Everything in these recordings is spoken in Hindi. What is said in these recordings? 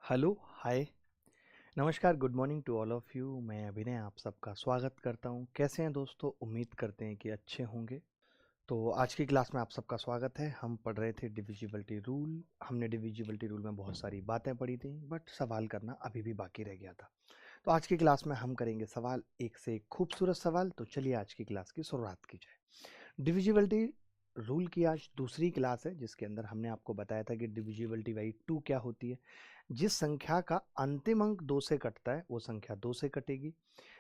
हेलो, हाय, नमस्कार, good morning to all of you. मैं अभिनय आप सबका स्वागत करता हूँ। कैसे हैं दोस्तों? उम्मीद करते हैं कि अच्छे होंगे। तो आज की क्लास में आप सबका स्वागत है। हम पढ़ रहे थे डिविजिबिलिटी रूल। हमने डिविजिबिलिटी रूल में बहुत सारी बातें पढ़ी थी, बट सवाल करना अभी भी बाकी रह गया था। तो आज की क्लास में हम करेंगे सवाल, एक से एक खूबसूरत सवाल। तो चलिए आज की क्लास की शुरुआत की जाए। डिविजिबिलिटी रूल की आज दूसरी क्लास है, जिसके अंदर हमने आपको बताया था कि डिविजिबिलिटी बाई 2 क्या होती है। जिस संख्या का अंतिम अंक 2 से कटता है वो संख्या 2 से कटेगी।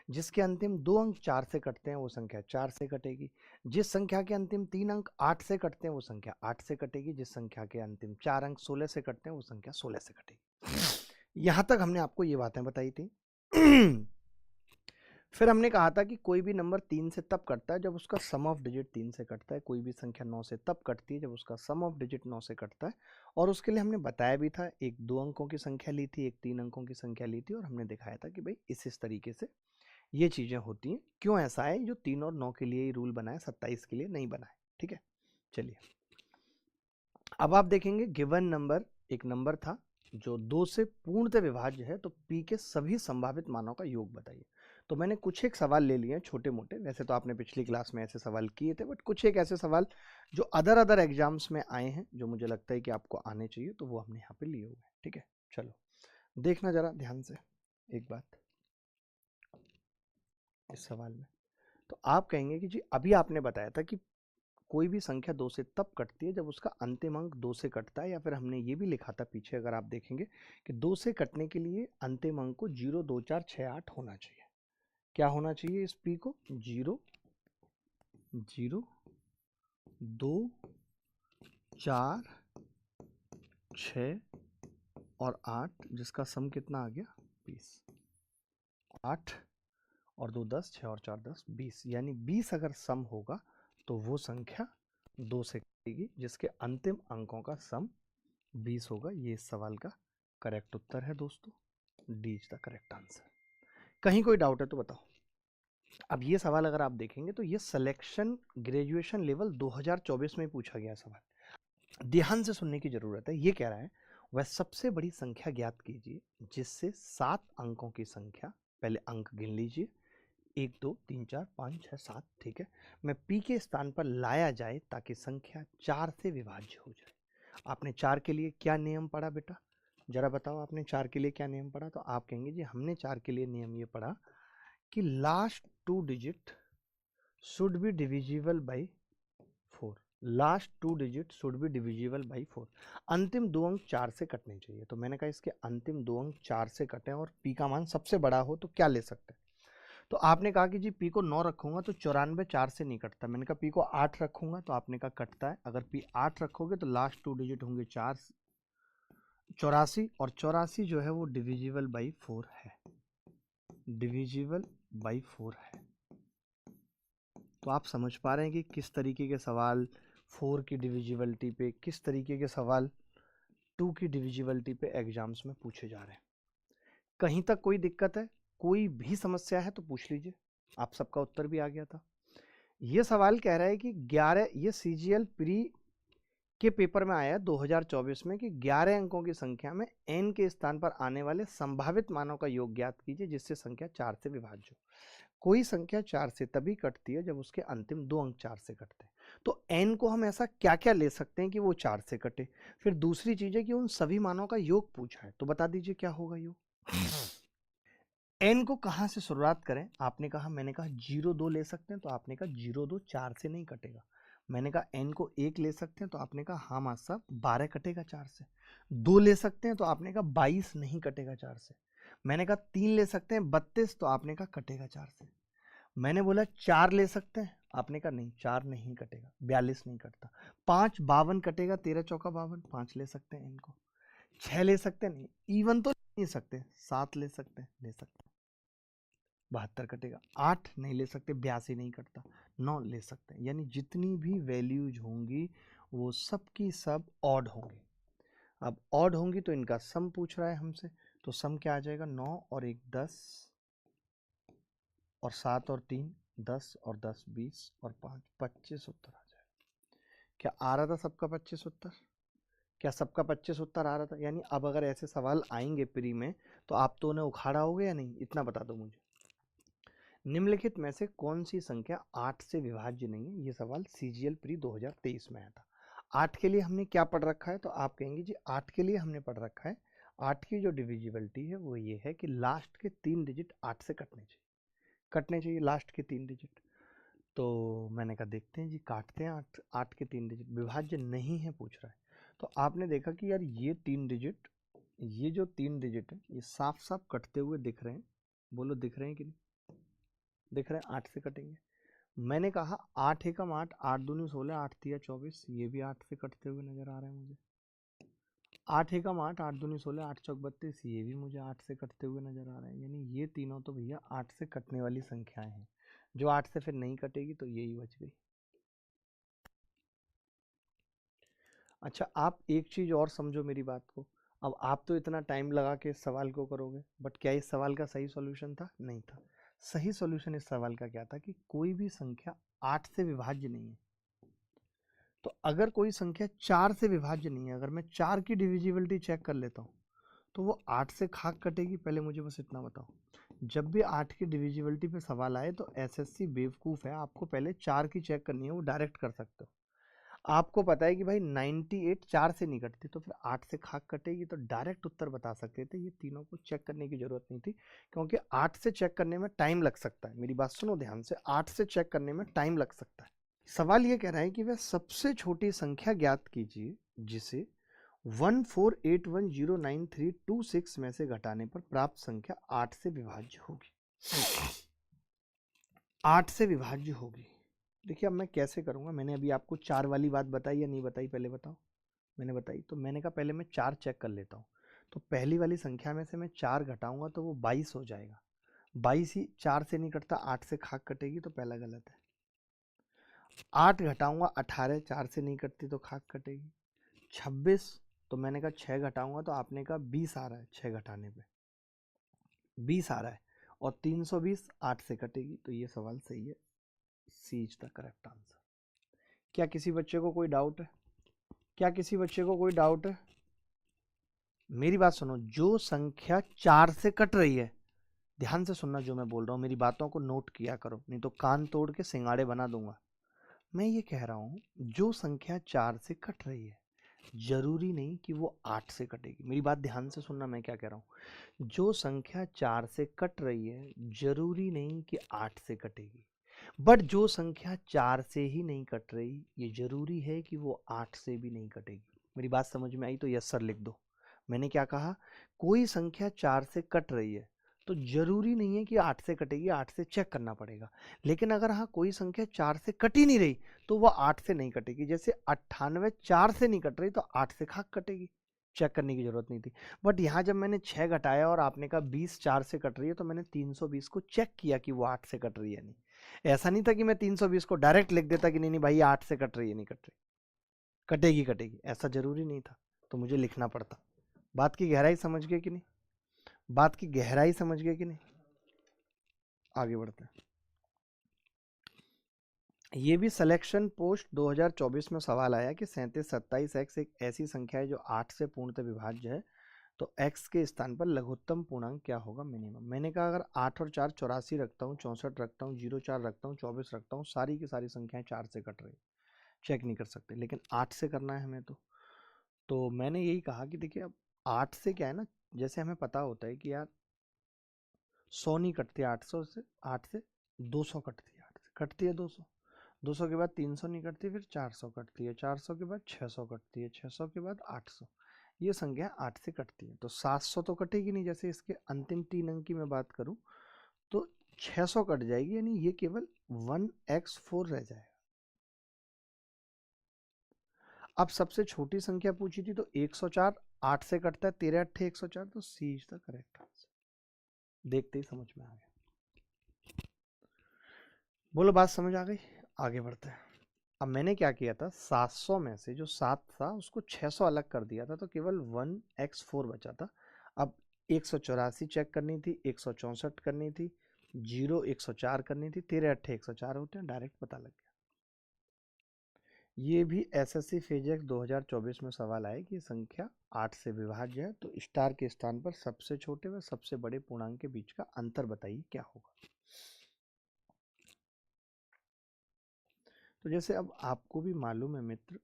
जिसके अंतिम 2 अंक 4 से कटते हैं वो संख्या 4 से कटेगी। जिस संख्या के अंतिम 3 अंक 8 से कटते हैं वो संख्या 8 से कटेगी। जिस संख्या के अंतिम 4 अंक 16 से कटते हैं वो संख्या 16 से कटेगी। यहां तक हमने आपको ये बातें बताई थी। फिर हमने कहा था कि कोई भी नंबर 3 से तब कटता है जब उसका सम ऑफ डिजिट 3 से कटता है। कोई भी संख्या 9 से तब कटती है जब उसका सम ऑफ डिजिट 9 से कटता है। और उसके लिए हमने बताया भी था, एक 2 अंकों की संख्या ली थी, एक 3 अंकों की संख्या ली थी, और हमने दिखाया था कि भाई इस तरीके से ये चीज़ें होती हैं। क्यों ऐसा है? जो 3 और 9 के लिए ही रूल बना है, 27 के लिए नहीं बना है। ठीक है, चलिए अब आप देखेंगे गिवन नंबर एक नंबर था जो 2 से पूर्णतः विभाज्य है, तो p के सभी संभावित मानों का योग बताइए। तो मैंने कुछ एक सवाल ले लिए हैं छोटे मोटे। वैसे तो आपने पिछली क्लास में ऐसे सवाल किए थे, बट कुछ एक ऐसे सवाल जो अदर एग्जाम्स में आए हैं, जो मुझे लगता है कि आपको आने चाहिए, तो वो हमने यहाँ पे लिए हुए हैं। ठीक है, चलो देखना जरा ध्यान से एक बात इस सवाल में। तो आप कहेंगे कि जी अभी आपने बताया था कि कोई भी संख्या 2 से तब कटती है जब उसका अंतिम अंक 2 से कटता है, या फिर हमने ये भी लिखा था पीछे, अगर आप देखेंगे कि 2 से कटने के लिए अंतिम अंक को 0, 2, 4, 6, 8 होना चाहिए। क्या होना चाहिए इस p को? 0, 0, 2, 4, 6 और 8, जिसका सम कितना आ गया? 20। 8 और 2 10, 6 और 4 10, 20। यानी 20 अगर सम होगा तो वो संख्या 2 से कटेगी, जिसके अंतिम अंकों का सम 20 होगा। ये इस सवाल का करेक्ट उत्तर है दोस्तों। D is the correct answer. कहीं कोई डाउट है तो बताओ। अब ये सवाल अगर आप देखेंगे तो ये सिलेक्शन ग्रेजुएशन लेवल 2024 में पूछा गया सवाल। ध्यान से सुनने की जरूरत है। ये कह रहा है वह सबसे बड़ी संख्या ज्ञात कीजिए जिससे 7 अंकों की संख्या, पहले अंक गिन लीजिए, 1 2 3 4 5 6 7, ठीक है, मैं p के स्थान पर लाया जाए ताकि संख्या 4 से विभाज्य हो जाए। आपने 4 के लिए क्या नियम पढ़ा बेटा? जरा बताओ, आपने 4 के लिए क्या नियम पढ़ा? तो आप कहेंगे जी हमने 4 के लिए नियम ये पढ़ा कि last 2 digit should be divisible by 4। Last 2 digit should be divisible by 4। अंतिम 2 अंक 4 से कटने चाहिए। तो मैंने कहा इसके अंतिम 2 अंक 4 से कटें और p का मान सबसे बड़ा हो तो क्या ले सकते हैं? तो आपने कहा कि जी p को 9 रखूंगा तो 94 4 से नहीं कटता। मैंने कहा p को 8 रखूंगा तो आपने कहा कटता है। अगर p 8 रखोगे तो लास्ट 2 डिजिट होंगे 4, 84, और 84 जो है वो डिविजिबल बाई 4 है। डिविजिबल बाई 4 है। तो आप समझ पा रहे हैं कि किस तरीके के सवाल 4 की डिविजिबिलिटी पे, किस तरीके के सवाल 2 की डिविजिबिलिटी पे एग्जाम्स में पूछे जा रहे हैं। कहीं तक कोई दिक्कत है, कोई भी समस्या है तो पूछ लीजिए। आप सबका उत्तर भी आ गया था। ये सवाल कह रहा है कि 11, ये CGL प्री के पेपर में आया 2024 में, कि 11 अंकों की संख्या में n के स्थान पर आने वाले संभावित मानों का योग ज्ञात कीजिए जिससे संख्या 4 से विभाज्य हो। कोई संख्या 4 से तभी कटती है जब उसके अंतिम 2 अंक 4 से कटते हैं। तो n को हम ऐसा क्या क्या ले सकते हैं कि वो 4 से कटे? फिर दूसरी चीज है कि उन सभी मानों का योग पूछा है, तो बता दीजिए क्या होगा योग। n को कहां से शुरुआत करें? आपने कहा, मैंने कहा 0 2 ले सकते हैं, तो आपने कहा 0 2 4 से नहीं कटेगा। मैंने कहा n को 1 ले सकते हैं, तो आपने कहा हाँ मास्टर साहब 12 कटेगा 4 से। 2 ले सकते हैं तो आपने कहा 22 नहीं कटेगा 4 से। मैंने कहा 3 ले सकते हैं 32, तो आपने कहा कटेगा 4 से। मैंने बोला 4 ले सकते हैं, आपने कहा नहीं 4 नहीं कटेगा, 42 नहीं कटता। 5 52 कटेगा, 13 चौका 52, 5 ले सकते हैं इनको। 6 ले सकते हैं, नहीं इवन तो नहीं सकते, 7 ले सकते हैं, ले सकते हैं, 72 कटेगा। 8 नहीं ले सकते, 82 नहीं कटता। 9 ले सकते हैं। यानी जितनी भी वैल्यूज होंगी वो सब की सब ऑड होंगी। अब ऑड होंगी तो इनका सम पूछ रहा है हमसे, तो सम क्या आ जाएगा? 9 और 1 10, और 7 और 3 10, और 10 20, और 5 25 उत्तर आ जाएगा। क्या आ रहा था सबका 25 उत्तर? क्या सबका 25 उत्तर आ रहा था? यानी अब अगर ऐसे सवाल आएंगे प्री में तो आप तो उन्हें उखाड़ा होगे या नहीं, इतना बता दो मुझे। निम्नलिखित में से कौन सी संख्या 8 से विभाज्य नहीं है? ये सवाल सीजीएल प्री 2023 में आया था। 8 के लिए हमने क्या पढ़ रखा है? तो आप कहेंगे जी 8 के लिए हमने पढ़ रखा है 8 की जो डिविजिबिलिटी है वो ये है कि लास्ट के 3 डिजिट 8 से कटने चाहिए लास्ट के 3 डिजिट। तो मैंने कहा देखते हैं जी, काटते हैं 8 के 3 डिजिट। विभाज्य नहीं है पूछ रहा है, तो आपने देखा कि यार ये 3 डिजिट, ये जो 3 डिजिट है ये साफ साफ कटते हुए दिख रहे हैं। बोलो दिख रहे हैं कि नहीं दिख रहे हैं? 8 से कटेंगे। मैंने कहा 8 एकम 8, 8 दूनी 16, 8 तिया 24, ये भी 8 से कटते हुए नजर आ रहे हैं मुझे। 8 एकम 8, 8 दूनी 16, 8 चौक 32, ये भी मुझे 8 से कटते हुए नजर आ रहे हैं। यानी ये तीनों तो भैया 8 से कटने वाली संख्याएं हैं। जो 8 से फिर नहीं कटेगी तो यही बच गई। अच्छा, आप एक चीज और समझो मेरी बात को। अब आप तो इतना टाइम लगा के इस सवाल को करोगे, बट क्या इस सवाल का सही सॉल्यूशन था? नहीं था। सही सॉल्यूशन इस सवाल का क्या था कि कोई भी संख्या 8 से विभाज्य नहीं है। तो अगर कोई संख्या 4 से विभाज्य नहीं है, अगर मैं 4 की डिविजिबिलिटी चेक कर लेता हूँ तो वो 8 से खाक कटेगी? पहले मुझे बस इतना बताओ। जब भी 8 की डिविजिबिलिटी पे सवाल आए तो एसएससी बेवकूफ़ है, आपको पहले 4 की चेक करनी है, वो डायरेक्ट कर सकते हो। आपको पता है कि भाई 98 4 से नहीं कटती, तो फिर 8 से खाक कटेगी, तो डायरेक्ट उत्तर बता सकते थे। ये तीनों को चेक करने की जरूरत नहीं थी, क्योंकि 8 से चेक करने में टाइम लग सकता है। मेरी बात सुनो ध्यान से, 8 से चेक करने में टाइम लग सकता है। सवाल ये कह रहा है कि वह सबसे छोटी संख्या ज्ञात कीजिए जिसे 148109326 में से घटाने पर प्राप्त संख्या 8 से विभाज्य होगी। 8 से विभाज्य होगी। देखिए अब मैं कैसे करूंगा, मैंने अभी आपको 4 वाली बात बताई या नहीं बताई पहले बताओ? मैंने बताई, तो मैंने कहा पहले मैं 4 चेक कर लेता हूँ। तो पहली वाली संख्या में से मैं 4 घटाऊंगा तो वो 22 हो जाएगा। 22 ही 4 से नहीं कटता, 8 से खाक कटेगी, तो पहला गलत है। 8 घटाऊंगा 18, 4 से नहीं कटती तो खाक कटेगी। 26, तो मैंने कहा 6 घटाऊंगा, तो आपने कहा 20 आ रहा है 6 घटाने पे, 20 आ रहा है। और 320 8 से कटेगी, तो ये सवाल सही है। सी इज द करेक्ट आंसर। क्या किसी बच्चे को कोई डाउट है? क्या किसी बच्चे को कोई डाउट है? मेरी बात सुनो, जो संख्या 4 से कट रही है, ध्यान से सुनना जो मैं बोल रहा हूँ, मेरी बातों को नोट किया करो, नहीं तो कान तोड़ के सिंगाड़े बना दूंगा। मैं ये कह रहा हूँ जो संख्या 4 से कट रही है, जरूरी नहीं कि वो 8 से कटेगी। मेरी बात ध्यान से सुनना, मैं क्या कह रहा हूँ। जो संख्या 4 से कट रही है, जरूरी नहीं कि 8 से कटेगी। बट जो संख्या 4 से ही नहीं कट रही, ये जरूरी है कि वो 8 से भी नहीं कटेगी। मेरी बात समझ में आई तो यस सर लिख दो। मैंने क्या कहा, कोई संख्या 4 से कट रही है तो जरूरी नहीं है कि 8 से कटेगी, 8 से चेक करना पड़ेगा। लेकिन अगर हाँ कोई संख्या 4 से कट ही नहीं रही तो वह 8 से नहीं कटेगी। जैसे 98 4 से नहीं कट रही तो 8 से खाक कटेगी, चेक करने की जरूरत नहीं थी। बट यहाँ जब मैंने 6 घटाया और आपने कहा 20 4 से कट रही है, तो मैंने 320 को चेक किया कि वो 8 से कट रही है नहीं। ऐसा नहीं था कि मैं 320 को डायरेक्ट लिख देता कि नहीं नहीं भाई 8 से कट रही है, नहीं कट रही, कटेगी कटेगी, ऐसा जरूरी नहीं था, तो मुझे लिखना पड़ता। बात की गहराई समझ गए कि नहीं? बात की गहराई समझ गए कि नहीं? आगे बढ़ते हैं। ये भी सिलेक्शन पोस्ट 2024 में सवाल आया कि 37 27 एक्स एक ऐसी संख्या है जो 8 से पूर्णतः विभाज्य है, तो x के स्थान पर लघुत्तम पूर्णांक क्या होगा मिनिमम। मैंने कहा अगर 8 और 4 84 रखता हूँ, 64 रखता हूँ, 0 4 रखता हूँ, 24 रखता हूँ, सारी की सारी संख्याएं 4 से कट रही, चेक नहीं कर सकते। लेकिन 8 से करना है हमें, तो मैंने यही कहा कि देखिए अब 8 से क्या है ना, जैसे हमें पता होता है कि यार 100 नहीं कटती 800 से, 8 से 200 कटती है, 8 से कटती है 200, 200 के बाद 300 नहीं कटती, फिर 400 कटती है, 400 के बाद 600 कटती है, 600 के बाद 800। ये संख्या 8 से कटती है। तो 700 तो कटेगी नहीं, जैसे इसके अंतिम 3 अंक की मैं बात करूं तो 600 कट जाएगी, यानी ये केवल 1x4 रह जाएगा। अब सबसे छोटी संख्या पूछी थी तो 104 8 से कटता है, 13 8 104, तो सी इज द करेक्ट आंसर। देखते ही समझ में आ गया। बोलो बात समझ आ गई? आगे बढ़ते हैं। अब मैंने क्या किया था, 700 में से जो 7 था उसको 600 अलग कर दिया था, तो केवल 1x4 बचा था। अब 184 चेक करनी थी, 164 करनी थी, 0 104 करनी थी, 13 8 104 होते हैं, डायरेक्ट पता लग गया। ये भी एसएससी फिजिक्स 2024 में सवाल आया कि संख्या 8 से विभाज्य है, तो स्टार के स्थान पर सबसे छोटे व सबसे बड़े पूर्णांक के बीच का अंतर बताइए क्या होगा। तो जैसे अब आपको भी मालूम है मित्र,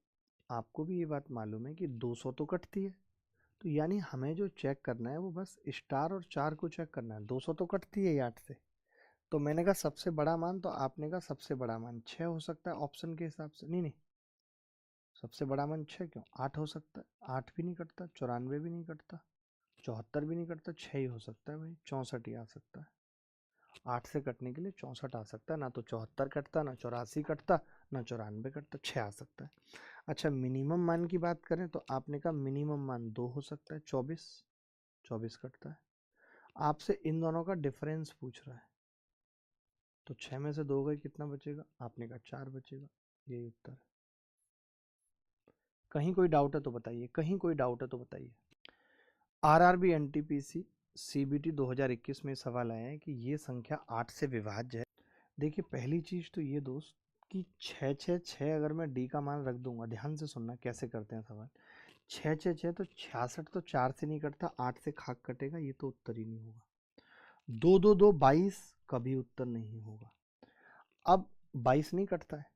आपको भी ये बात मालूम है कि 200 तो कटती है, तो यानी हमें जो चेक करना है वो बस स्टार और 4 को चेक करना है। 200 तो कटती है 8 से, तो मैंने कहा सबसे बड़ा मान, तो आपने कहा सबसे बड़ा मान 6 हो सकता है ऑप्शन के हिसाब से। नहीं नहीं, सबसे बड़ा मान 6 क्यों, 8 हो सकता है। 8 भी नहीं कटता, 94 भी नहीं कटता, 74 भी नहीं कटता, 6 ही हो सकता है भाई, 64 ही आ सकता है। 8 से कटने के लिए 64 आ सकता है, ना तो 74 कटता, ना 84 कटता, ना 94 कटता, 6 आ सकता है। अच्छा, मिनिमम मान की बात करें तो आपने कहा मिनिमम मान 2 हो सकता है, 24 कटता है। आपसे इन दोनों का डिफरेंस पूछ रहा है, तो 6 में से 2 गए, कितना बचेगा, आपने कहा 4 बचेगा। यही उत्तर है। कहीं कोई डाउट है तो बताइए, कहीं कोई डाउट है तो बताइए। आरआरबी एनटीपीसी सीबीटी 2021 में सवाल आया है कि ये संख्या 8 से विभाज्य है। देखिए पहली चीज तो ये दोस्त कि 6 6 6 अगर मैं डी का मान रख दूंगा, ध्यान से सुनना कैसे करते हैं सवाल। 6 6 6 तो 66 तो 4 से नहीं कटता, 8 से खाक कटेगा, ये तो उत्तर ही नहीं होगा। 2 2 2 22, कभी उत्तर नहीं होगा। अब 22 नहीं कटता है।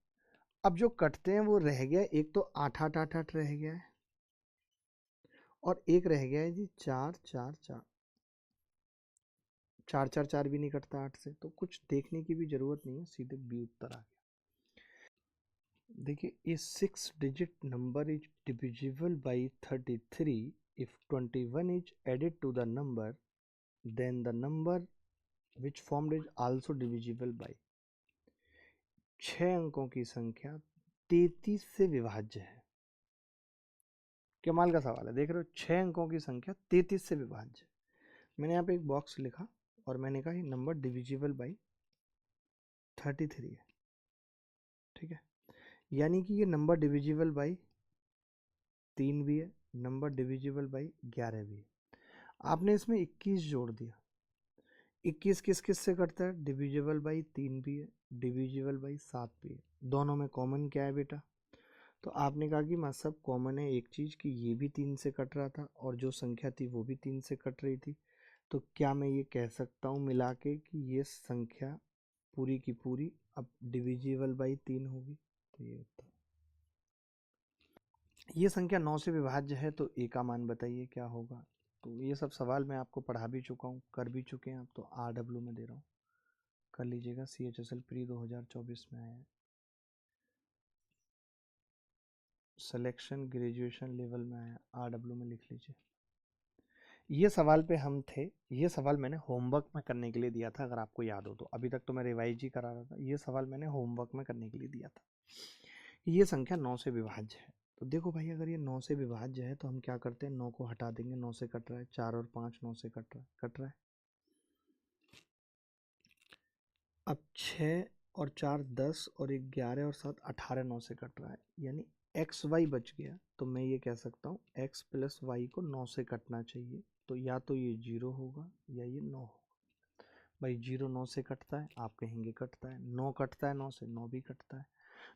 अब जो कटते हैं वो रह गया, एक तो 8 8 8 8 रह गया है, और एक रह गया है जी 4 4 4 4 4 4 भी नहीं कटता 8 से, तो कुछ देखने की भी जरूरत नहीं है, सीधे बी उत्तर आ गया। देखिए, ये 6 digit number is divisible by 33 if 21 is added to the number, then the number which formed is also divisible by। 6 अंकों की संख्या 33 से विभाज्य है। कमाल का सवाल है, देख रहे हो, 6 अंकों की संख्या 33 से विभाज्य। मैंने यहाँ पे एक बॉक्स लिखा और मैंने कहा ये नंबर डिविजिबल बाई 33 है, ठीक है। यानी कि ये नंबर डिविजिबल बाई 3 भी है, नंबर डिविजिबल बाई 11 भी है। आपने इसमें 21 जोड़ दिया। 21 किस किस से कटता है, डिविजिबल बाई 3 भी है, डिविजिबल बाई 7 भी है। दोनों में कॉमन क्या है बेटा, तो आपने कहा कि माँ सब कॉमन है एक चीज़ कि ये भी 3 से कट रहा था और जो संख्या थी वो भी 3 से कट रही थी। तो क्या मैं ये कह सकता हूँ मिला के कि ये संख्या पूरी की पूरी अब डिविजिबल बाई 3 होगी। तो ये उत्तर, ये संख्या 9 से विभाज्य है, तो ए का मान बताइए क्या होगा। तो ये सब सवाल मैं आपको पढ़ा भी चुका हूँ, कर भी चुके हैं आप, तो RW में दे रहा हूँ, कर लीजिएगा। CHSL प्री 2024 में आया है, सिलेक्शन ग्रेजुएशन लेवल में आया, RW में लिख लीजिए। ये सवाल पे हम थे, ये सवाल मैंने होमवर्क में करने के लिए दिया था, अगर आपको याद हो तो। अभी तक तो मैं रिवाइज ही करा रहा था, ये सवाल मैंने होमवर्क में करने के लिए दिया था। ये संख्या 9 से विभाज्य है, तो देखो भाई अगर ये 9 से विभाज्य है तो हम क्या करते हैं, 9 को हटा देंगे, 9 से कट रहा है, 4 और 5 9 से कट रहा है। अब 6 और 4 10 और 11 और 7 18 9 से कट रहा है, यानी एक्स वाई बच गया। तो मैं ये कह सकता हूँ एक्स प्लस वाई को 9 से कटना चाहिए, तो या तो ये 0 होगा या ये 9 होगा। भाई 0 9 से कटता है, आप कहेंगे कटता है, 9 कटता है 9 से, 9 भी कटता है।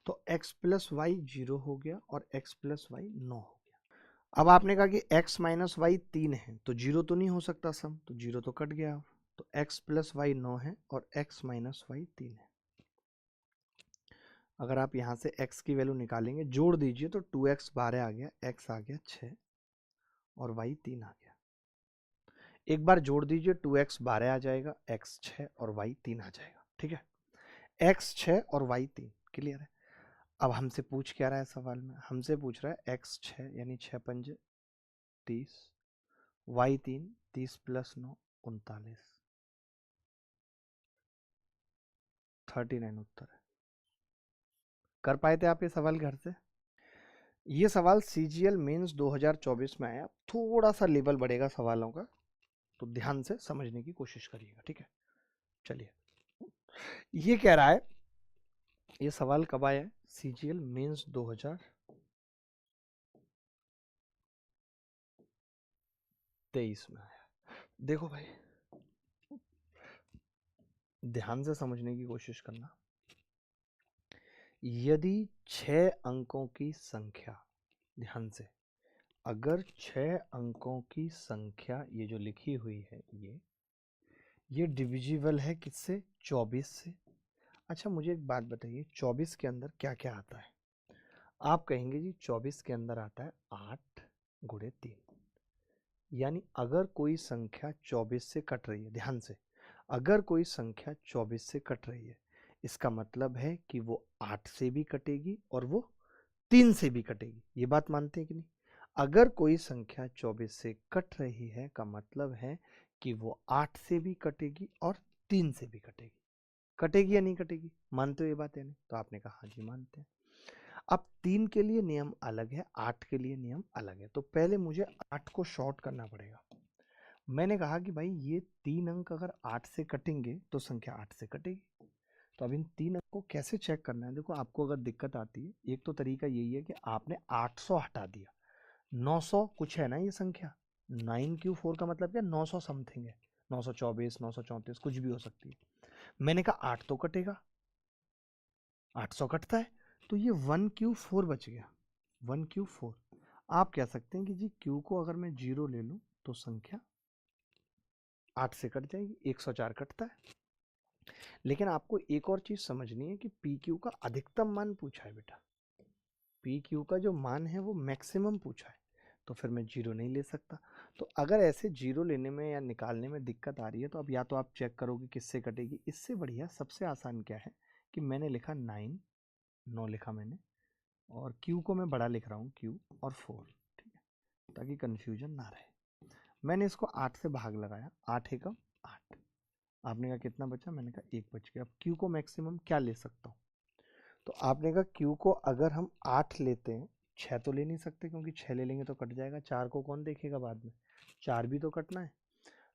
तो x प्लस वाई 0 हो गया और x प्लस वाई 9 हो गया। अब आपने कहा कि x माइनस वाई 3 है, तो 0 तो नहीं हो सकता सम, तो 0 तो कट गया। तो x प्लस वाई 9 है और x माइनस वाई 3 है। अगर आप यहाँ से x की वैल्यू निकालेंगे, जोड़ दीजिए, तो 2x 12 आ गया, x आ गया 6 और y 3 आ गया। एक बार जोड़ दीजिए, 2x 12 आ जाएगा, x 6 और y 3 आ जाएगा, ठीक है। x 6 और y 3, क्लियर है। अब हमसे पूछ क्या रहा है सवाल में, हमसे पूछ रहा है x 6 यानी 6 पंजे 30, y 3 30 प्लस 9 39, 39 उत्तर है। कर पाए थे आप ये सवाल घर से। ये सवाल CGL मेंस 2024 में आया, थोड़ा सा लेवल बढ़ेगा सवालों का, तो ध्यान से समझने की कोशिश करिएगा, ठीक है। चलिए, ये कह रहा है, ये सवाल कब आया है, CGL मेंस 2023 में आया। देखो भाई ध्यान से समझने की कोशिश करना। यदि 6 अंकों की संख्या, ध्यान से, अगर 6 अंकों की संख्या ये जो लिखी हुई है ये डिविजिबल है किससे? 24 से। अच्छा मुझे एक बात बताइए, 24 के अंदर क्या क्या आता है? आप कहेंगे जी 24 के अंदर आता है 8 गुणे 3। यानी अगर कोई संख्या 24 से कट रही है, ध्यान से, अगर कोई संख्या 24 से कट रही है, इसका मतलब है कि वो 8 से भी कटेगी और वो 3 से भी कटेगी। ये बात मानते हैं कि नहीं? अगर कोई संख्या 24 से कट रही है का मतलब है कि वो 8 से भी कटेगी और 3 से भी कटेगी। कटेगी या नहीं कटेगी? मानते हो ये बात या नहीं? तो आपने कहा हाँ जी मानते हैं। अब 3 के लिए नियम अलग है, 8 के लिए नियम अलग है। तो पहले मुझे 8 को शॉर्ट करना पड़ेगा। मैंने कहा कि भाई ये 3 अंक अगर 8 से कटेंगे तो संख्या 8 से कटेगी। तो अब इन 3 अंक को कैसे चेक करना है? देखो, आपको अगर दिक्कत आती है, एक तो तरीका यही है कि आपने 800 हटा दिया, 900 कुछ है ना ये संख्या, 9Q4 का मतलब क्या? 900 समथिंग है, 924, 934 कुछ भी हो सकती है। मैंने कहा 8 तो कटेगा, 800 कटता है, तो ये 1Q4 बच गया, 1Q4। आप कह सकते हैं कि जी Q को अगर मैं 0 ले लूं तो संख्या 8 से कट जाएगी, 104 कटता है। लेकिन आपको एक और चीज समझनी है कि PQ का अधिकतम मान पूछा है बेटा, PQ का जो मान है वो मैक्सिमम पूछा है, तो फिर मैं 0 नहीं ले सकता। तो अगर ऐसे 0 लेने में या निकालने में दिक्कत आ रही है तो अब या तो आप चेक करोगे किससे कटेगी। इससे बढ़िया सबसे आसान क्या है कि मैंने लिखा 9 लिखा मैंने, और Q को मैं बड़ा लिख रहा हूँ, Q और 4, ठीक है, ताकि कंफ्यूजन ना रहे। मैंने इसको 8 से भाग लगाया, 8 एकम 8। आपने कहा कितना बचा? मैंने कहा 1 बच गया। अब Q को मैक्सिमम क्या ले सकता हूँ? तो आपने कहा Q को अगर हम 8 लेते हैं, 6 तो ले नहीं सकते क्योंकि 6 ले लेंगे तो कट जाएगा, 4 को कौन देखेगा बाद में, 4 भी तो कटना है।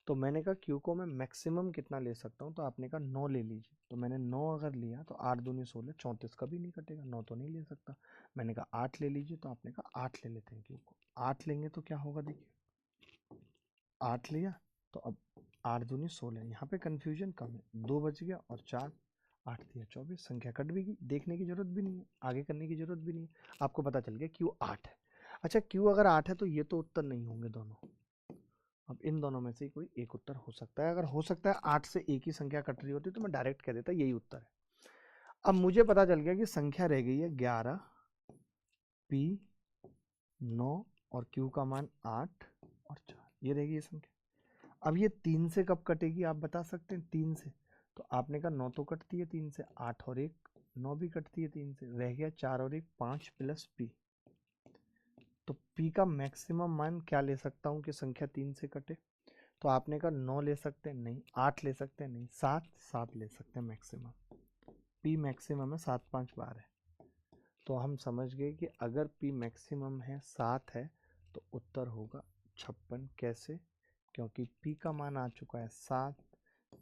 तो मैंने कहा Q को मैं मैक्सिमम कितना ले सकता हूँ? तो आपने कहा 9 ले लीजिए। तो मैंने 9 अगर लिया तो 8 दूनी 16, 34 का भी नहीं कटेगा, 9 तो नहीं ले सकता। मैंने कहा 8 ले लीजिए, तो आपने कहा 8 ले लेते हैं Q को। 8 लेंगे तो क्या होगा, देखिए 8 लिया तो अब 8 दूनी 16, यहाँ पे कन्फ्यूजन कम है, 2 बच गया और 4, 8 दिया 24, संख्या कट भी गई, देखने की जरूरत भी नहीं है, आगे करने की जरूरत भी नहीं है, आपको पता चल गया Q 8 है। अच्छा Q अगर 8 है तो ये तो उत्तर नहीं होंगे दोनों, अब इन दोनों में से कोई एक उत्तर हो सकता है। अगर हो सकता है 8 से एक ही संख्या कट रही होती तो मैं डायरेक्ट कह देता यही उत्तर है। अब मुझे पता चल गया कि संख्या रह गई है 11, P 9 और Q का मान 8 और 4, ये रहेगी ये संख्या। अब ये 3 से कब कटेगी आप बता सकते हैं? 3 से, तो आपने कहा 9 तो कटती है 3 से, 8 और 1 9 भी कटती है 3 से, रह गया 4 और 1 5 प्लस P। तो P का मैक्सिमम मान क्या ले सकता हूँ कि संख्या 3 से कटे? तो आपने कहा 9 ले सकते हैं, नहीं, 8 ले सकते हैं, नहीं, 7 ले सकते हैं मैक्सिमम। P मैक्सिमम है, 7 5 12 है। तो हम समझ गए कि अगर P मैक्सिमम है 7 है तो उत्तर होगा 56। कैसे? क्योंकि P का मान आ चुका है 7,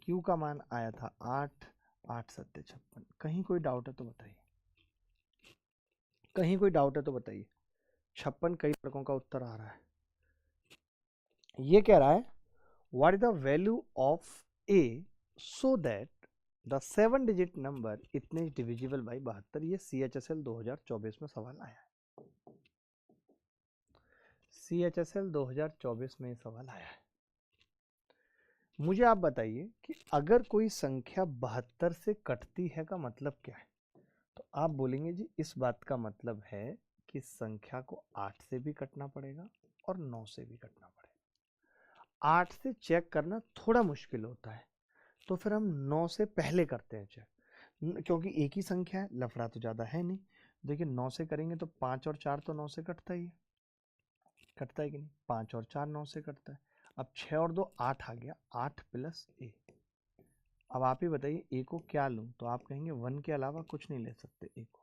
Q का मान आया था 8, 8 7 56। कहीं कोई डाउट है तो बताइए, कहीं कोई डाउट है तो बताइए। 56 कई लड़कों का उत्तर आ रहा है। ये कह रहा है what is the value of A so that the 7 digit number इतने डिविजिबल बाई 72। ये CHSL 2024 में सवाल आया है, CHSL 2024 में सवाल आया है। मुझे आप बताइए कि अगर कोई संख्या 72 से कटती है का मतलब क्या है? तो आप बोलेंगे जी इस बात का मतलब है कि संख्या को 8 से भी कटना पड़ेगा और 9 से भी कटना पड़ेगा। 8 से चेक करना थोड़ा मुश्किल होता है, तो फिर हम 9 से पहले करते हैं चेक, क्योंकि एक ही संख्या है, लफड़ा तो ज़्यादा है नहीं। देखिए 9 से करेंगे तो 5 और 4 तो 9 से कटता ही है, कटता है कि नहीं? 5 और 4 9 से कटता है। अब 6 और 2 8 आ गया, 8 प्लस A। अब आप ही बताइए A को क्या लूँ? तो आप कहेंगे 1 के अलावा कुछ नहीं ले सकते A को,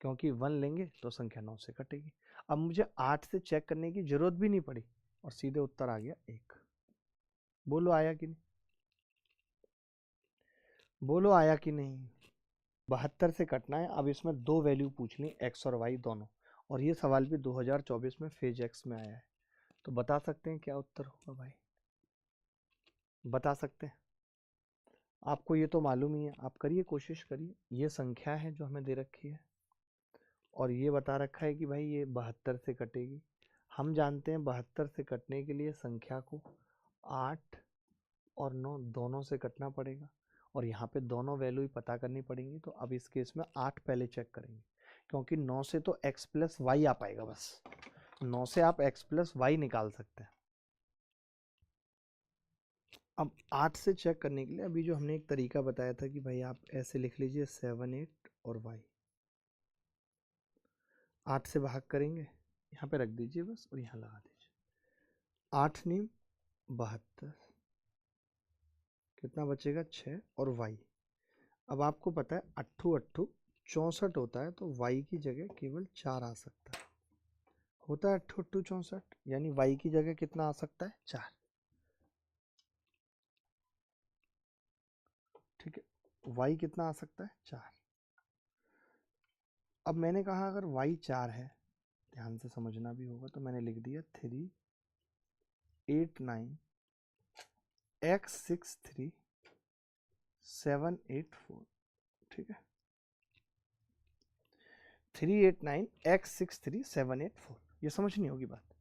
क्योंकि 1 लेंगे तो संख्या 9 से कटेगी। अब मुझे 8 से चेक करने की जरूरत भी नहीं पड़ी और सीधे उत्तर आ गया 1। बोलो आया कि नहीं? बोलो आया कि नहीं? 72 से कटना है। अब इसमें दो वैल्यू पूछ ली, x और y दोनों, और ये सवाल भी 2024 में फेज x में आया है। तो बता सकते हैं क्या उत्तर होगा भाई? बता सकते हैं? आपको ये तो मालूम ही है, आप करिए, कोशिश करिए। ये संख्या है जो हमें दे रखी है और ये बता रखा है कि भाई ये 72 से कटेगी। हम जानते हैं 72 से कटने के लिए संख्या को 8 और 9 दोनों से कटना पड़ेगा और यहाँ पे दोनों वैल्यू ही पता करनी पड़ेंगी। तो अब इस केस में 8 पहले चेक करेंगे, क्योंकि 9 से तो x प्लस वाई आ पाएगा, बस 9 से आप x प्लस वाई निकाल सकते हैं। अब 8 से चेक करने के लिए अभी जो हमने एक तरीका बताया था कि भाई आप ऐसे लिख लीजिए 7 8 और y, 8 से भाग करेंगे, यहाँ पे रख दीजिए बस और यहाँ लगा दीजिए। 8 नीम 72, कितना बचेगा 6 और y। अब आपको पता है 8 8 64 होता है, तो y की जगह केवल 4 आ सकता है। होता है 8 8 64, यानी y की जगह कितना आ सकता है 4। ठीक है, y कितना आ सकता है 4। अब मैंने कहा अगर y 4 है, ध्यान से समझना भी होगा, तो मैंने लिख दिया 3 8 9 x 6 3 7 8 4। ठीक है, 3 8 9 x 6 3 7 8 4, ये समझनी होगी बात।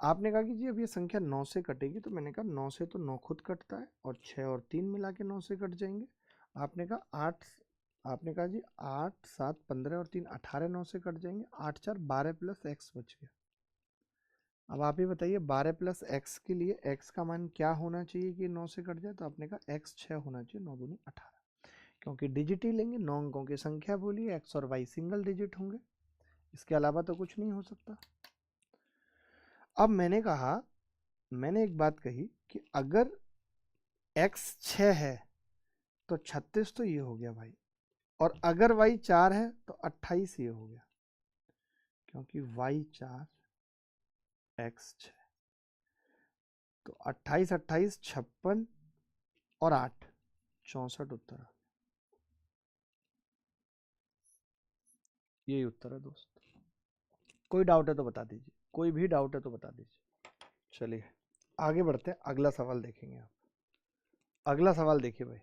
आपने कहा कि जी अब ये संख्या 9 से कटेगी, तो मैंने कहा 9 से तो 9 खुद कटता है और 6 और 3 मिला के 9 से कट जाएंगे। आपने कहा 8, आपने कहा जी 8 7 15 और 3 18, 9 से कट जाएंगे। 8 4 12 प्लस एक्स बच गया। अब आप ही बताइए 12 प्लस एक्स के लिए एक्स का मान क्या होना चाहिए कि 9 से कट जाए, तो आपने कहा एक्स 6 होना चाहिए, 9 दूनी 18, क्योंकि डिजिट ही लेंगे, 9 अंकों की संख्या बोलिए, एक्स और वाई सिंगल डिजिट होंगे, इसके अलावा तो कुछ नहीं हो सकता। अब मैंने कहा, मैंने एक बात कही कि अगर x 6 है तो 36 तो ये हो गया भाई, और अगर y 4 है तो 28 ये हो गया, क्योंकि y 4 x 6, तो 28 28 56 और 8 64 उत्तर। यही उत्तर है दोस्त। कोई डाउट है तो बता दीजिए, कोई भी डाउट है तो बता दीजिए। चलिए आगे बढ़ते हैं, अगला सवाल देखेंगे आप। अगला सवाल देखिए भाई,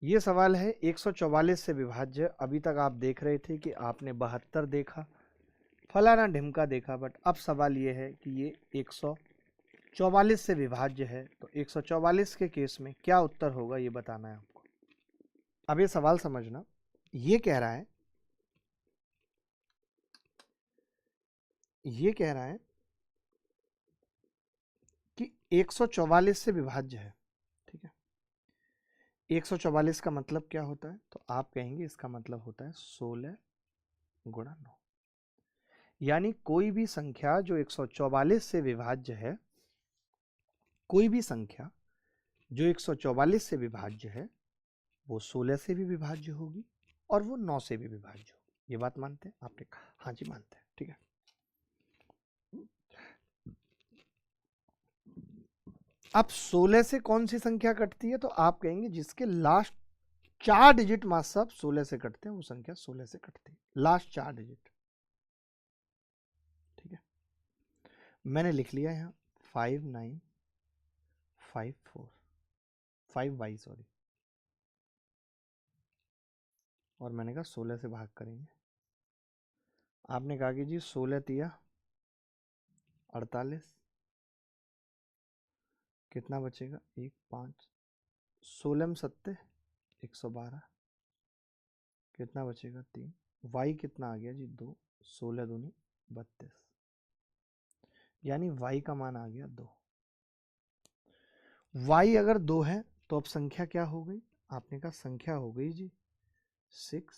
ये सवाल है 144 से विभाज्य। अभी तक आप देख रहे थे कि आपने 72 देखा, फलाना ढिमका देखा, बट अब सवाल ये है कि ये 144 से विभाज्य है, तो 144 के केस में क्या उत्तर होगा ये बताना है आपको। अब ये सवाल समझना, ये कह रहा है, ये कह रहा है कि 144 से विभाज्य है। ठीक है, 144 का मतलब क्या होता है, तो आप कहेंगे इसका मतलब होता है 16 गुणा 9, यानी कोई भी संख्या जो 144 से विभाज्य है, कोई भी संख्या जो 144 से विभाज्य है, वो 16 से भी विभाज्य होगी और वो 9 से भी विभाज्य होगी। ये बात मानते हैं? आपने कहा हाँ जी मानते हैं। ठीक है, अब 16 से कौन सी संख्या कटती है, तो आप कहेंगे जिसके लास्ट 4 डिजिट मास सब 16 से कटते हैं, वो संख्या 16 से कटती है, लास्ट 4 डिजिट। ठीक है, मैंने लिख लिया यहाँ 5 9 5 4 5 y सॉरी, और मैंने कहा 16 से भाग करेंगे। आपने कहा कि जी 16 तिया 48, कितना बचेगा 1 5, 16 में 7 112, कितना बचेगा 3, y कितना आ गया जी 2, 16 दूनी 32, यानी y का मान आ गया 2। y अगर 2 है तो अब संख्या क्या हो गई, आपने कहा संख्या हो गई जी 6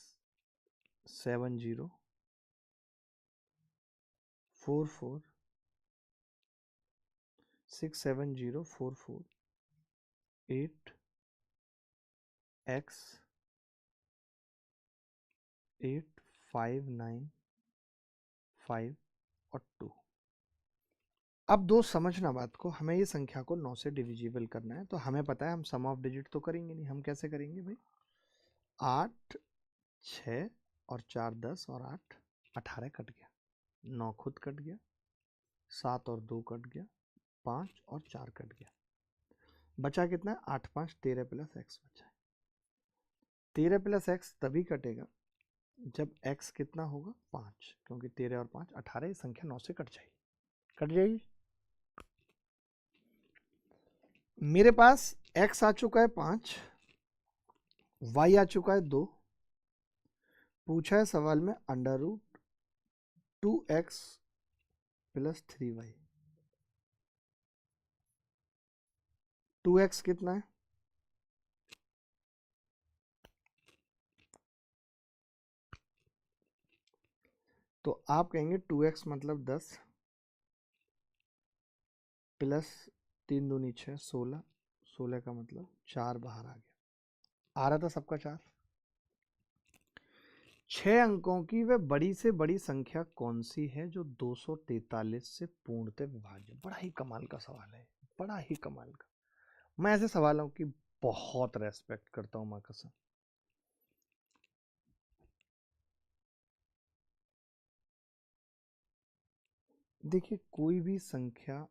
7 0 4 4 6 7 0 4 4 8 x 8 5 9 5 और 2। अब दोस्त समझना बात को, हमें ये संख्या को 9 से डिविजिबल करना है, तो हमें पता है हम सम ऑफ डिजिट तो करेंगे नहीं, हम कैसे करेंगे भाई, 8 6 और 4 10 और 8 18 कट गया, 9 खुद कट गया, 7 और 2 कट गया, 5 और 4 कट गया, बचा कितना है, 8 5 13 प्लस एक्स बचा है। 13 प्लस एक्स तभी कटेगा जब x कितना होगा 5, क्योंकि 13 और 5 18, ये संख्या 9 से कट जाएगी, कट जाएगी। मेरे पास x आ चुका है 5, y आ चुका है 2, पूछा है सवाल में under root 2x plus 3y। 2x कितना है, तो आप कहेंगे 2x मतलब 10 प्लस 3 दूनी 6, 16, 16 का मतलब 4 बाहर आ गया, आ रहा था सबका 4। 6 अंकों की वह बड़ी से बड़ी संख्या कौन सी है जो 243 से पूर्णतः विभाज्य। बड़ा ही कमाल का सवाल है, बड़ा ही कमाल का। मैं ऐसे सवालों की बहुत रेस्पेक्ट करता हूं, मां कसम। देखिए, कोई भी संख्या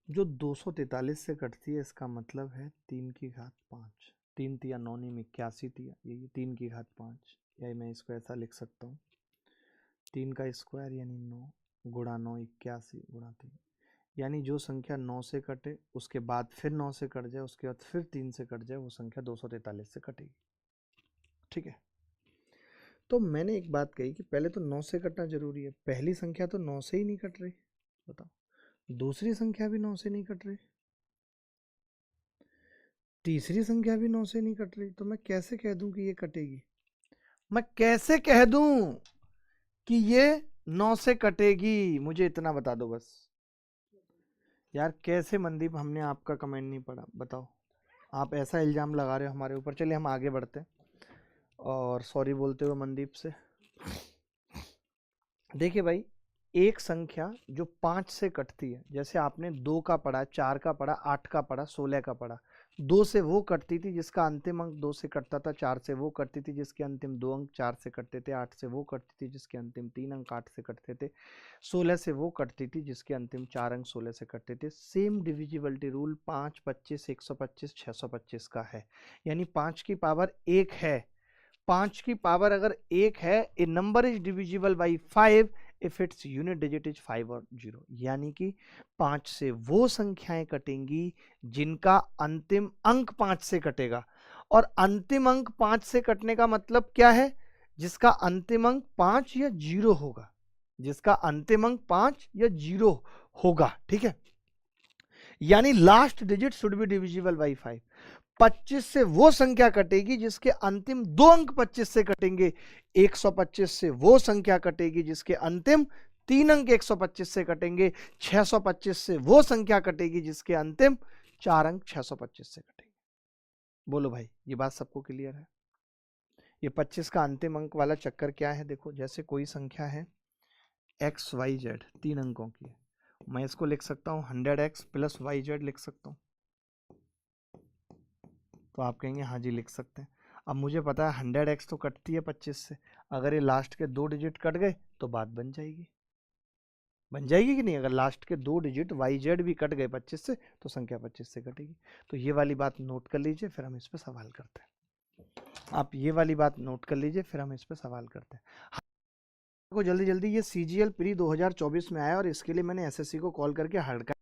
जो 243 से कटती है, इसका मतलब है 3 की घात 5। 3 तिया 9 में 81 तिया, ये 3 की घात 5, या मैं इसको ऐसा लिख सकता हूँ 3 का स्क्वायर यानी 9 गुणा 9 81 गुणा 3, यानी जो संख्या 9 से कटे उसके बाद फिर 9 से कट जाए, उसके बाद फिर 3 से कट जाए, वो संख्या 243 से कटेगी। ठीक है, तो मैंने एक बात कही कि पहले तो 9 से कटना जरूरी है। पहली संख्या तो 9 से ही नहीं कट रही, बताओ। दूसरी संख्या भी 9 से नहीं कट रही, तीसरी संख्या भी 9 से नहीं कट रही, तो मैं कैसे कह दूं कि ये कटेगी? मैं कैसे कह दूं कि ये 9 से कटेगी? मुझे इतना बता दो बस यार। कैसे मनदीप, हमने आपका कमेंट नहीं पढ़ा, बताओ। आप ऐसा इल्जाम लगा रहे हो हमारे ऊपर। चलिए हम आगे बढ़ते हैं और सॉरी बोलते हुए मनदीप से। देखिए भाई, एक संख्या जो 5 से कटती है, जैसे आपने 2 का पढ़ा, 4 का पढ़ा, 8 का पढ़ा, 16 का पढ़ा। 2 से वो कटती थी जिसका अंतिम अंक 2 से कटता था, 4 से वो कटती थी जिसके अंतिम 2 अंक 4 से कटते थे, 8 से वो कटती थी जिसके अंतिम 3 अंक 8 से कटते थे, 16 से वो कटती थी जिसके अंतिम 4 अंक 16 से कटते थे। सेम डिविजिबिलिटी रूल 5, 25, 125, 625 का है, यानी 5 की पावर 1 है। 5 की पावर अगर 1 है, a number is divisible by 5 if its unit digit is 5 और 0, यानी कि 5 से वो संख्याएं कटेंगी जिनका अंतिम अंक 5 से कटेगा। और अंतिम अंक 5 से कटने का मतलब क्या है? जिसका अंतिम अंक 5 या 0 होगा, जिसका अंतिम अंक 5 या 0 होगा। ठीक है, यानी last digit should be divisible by 5। 25 से वो संख्या कटेगी जिसके अंतिम 2 अंक 25 से कटेंगे। 125 से वो संख्या कटेगी जिसके अंतिम 3 अंक 125 से कटेंगे। 625 से वो संख्या कटेगी जिसके अंतिम 4 अंक 625 से कटेंगे। बोलो भाई, ये बात सबको क्लियर है? ये 25 का अंतिम अंक वाला चक्कर क्या है? देखो, जैसे कोई संख्या है XYZ 3 अंकों की, मैं इसको लिख सकता हूं 100x प्लस YZ लिख सकता हूं। तो आप कहेंगे हाँ जी लिख सकते हैं। अब मुझे पता है 100x तो कटती है 25 से, अगर ये लास्ट के 2 डिजिट कट गए तो बात बन जाएगी। बन जाएगी कि नहीं? अगर लास्ट के 2 डिजिट YZ भी कट गए 25 से तो संख्या 25 से कटेगी। तो ये वाली बात नोट कर लीजिए, फिर हम इस पर सवाल करते हैं। आप ये वाली बात नोट कर लीजिए, फिर हम इस पर सवाल करते हैं। को जल्दी जल्दी ये CGL प्री 2024 में आया और इसके लिए मैंने SSC को कॉल करके हड़का